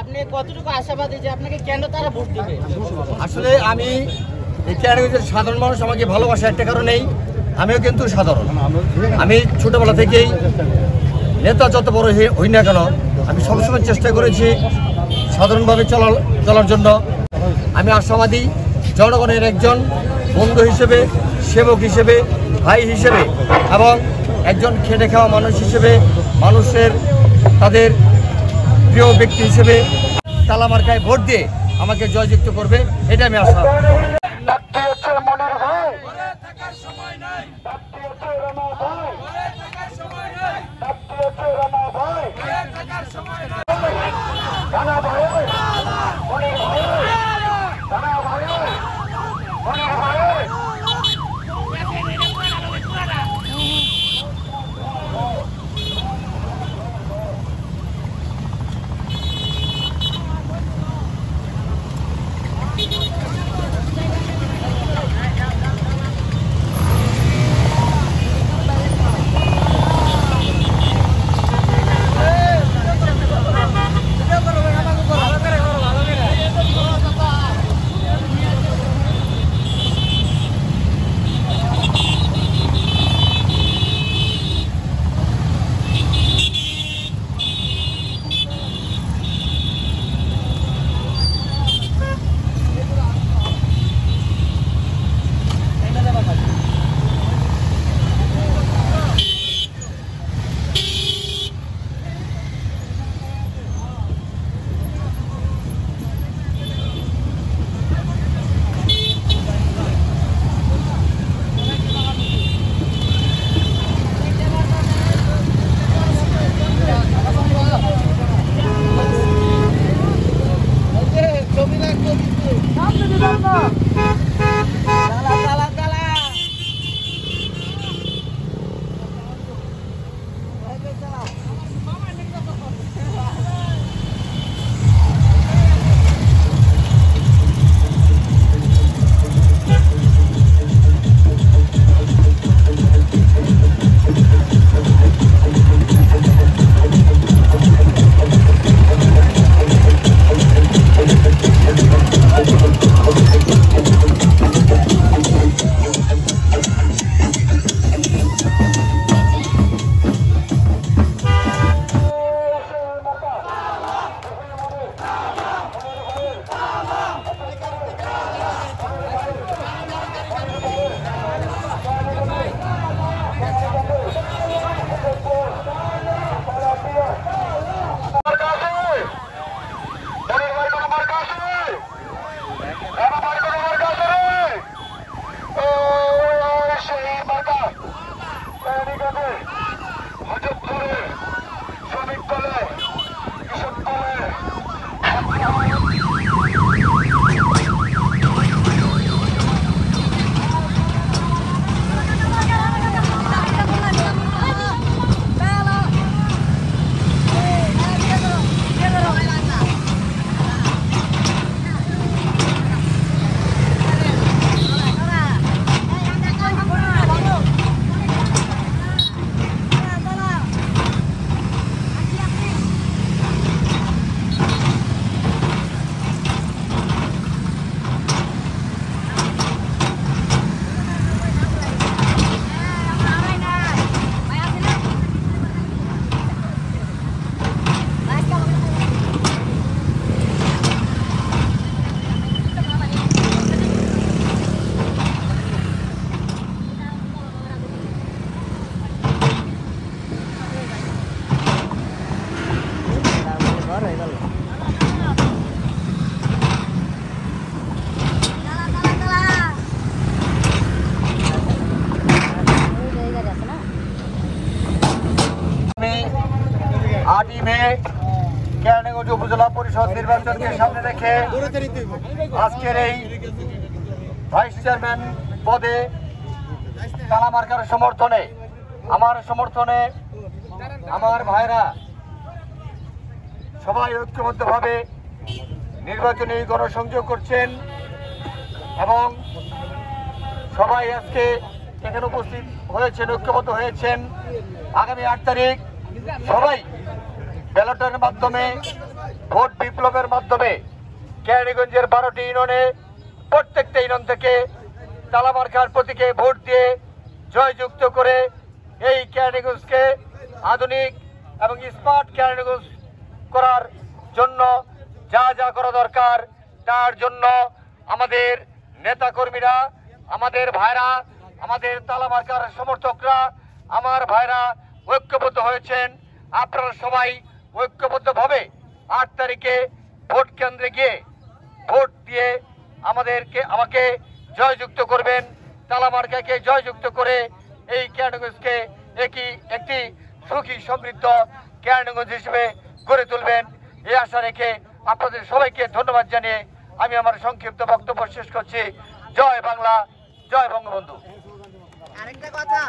আপনি কতটুকু আশাবাদী যে আপনাকে কেন তারা ভোট দিবে? আসলে আমি এই কেরানীগঞ্জের সাধারণ মানুষ আমাকে ভালোবাসে একটা কারণেই, আমিও কিন্তু সাধারণ। আমি ছোটবেলা থেকেই নেতা যত বড় হই না কেন আমি সবসময় চেষ্টা করেছি সাধারণভাবে চলার জন্য। আমি আশাবাদী জনগণের একজন বন্ধু হিসেবে, সেবক হিসেবে, ভাই হিসেবে এবং একজন খেটে খাওয়া মানুষ হিসেবে, মানুষের তাদের প্রিয় ব্যক্তি হিসেবে তালা মার্কায় ভোট দিয়ে আমাকে জয়যুক্ত করবে, এটা আমি আশা। কেরানীগঞ্জ উপজেলা পরিষদ নির্বাচনকে সামনে রেখে আজকের এই ভাইস চেয়ারম্যান পদে তালা মার্কার সমর্থনে আমার ভাইরা সবাই ঐক্যবদ্ধভাবে নির্বাচনী গণসংযোগ করছেন এবং সবাই আজকে এখানে উপস্থিত হয়েছেন, ঐক্যবদ্ধ হয়েছেন। আগামী 8 তারিখ সবাই ব্যালটের মাধ্যমে ভোট বিপ্লবের মাধ্যমে কেরানীগঞ্জের 12টি ইউনিয়নে প্রত্যেকটা ইউনিয়ন থেকে তালামার্কার প্রতীকে ভোট দিয়ে জয়যুক্ত করে এই কেরানীগঞ্জকে আধুনিক এবং স্মার্ট কেরানীগঞ্জ করার জন্য যা যা করা দরকার তার জন্য আমাদের নেতাকর্মীরা, আমাদের ভাইরা, আমাদের তালামার্কার সমর্থকরা, আমার ভাইরা ঐক্যবদ্ধ হয়েছেন। আপনারা সবাই ঐক্যবদ্ধভাবে 8 তারিখে ভোট কেন্দ্রে গিয়ে ভোট দিয়ে আমাকে জয়যুক্ত করবেন, তালামার্কাকে জয়যুক্ত করে এই কেরানীগঞ্জকে একটি সুখী সমৃদ্ধ কেরানীগঞ্জ হিসেবে গড়ে তুলবেন এই আশা রেখে আপনাদের সবাইকে ধন্যবাদ জানিয়ে আমি আমার সংক্ষিপ্ত বক্তব্য শেষ করছি। জয় বাংলা, জয় বঙ্গবন্ধু। আরেকটা কথা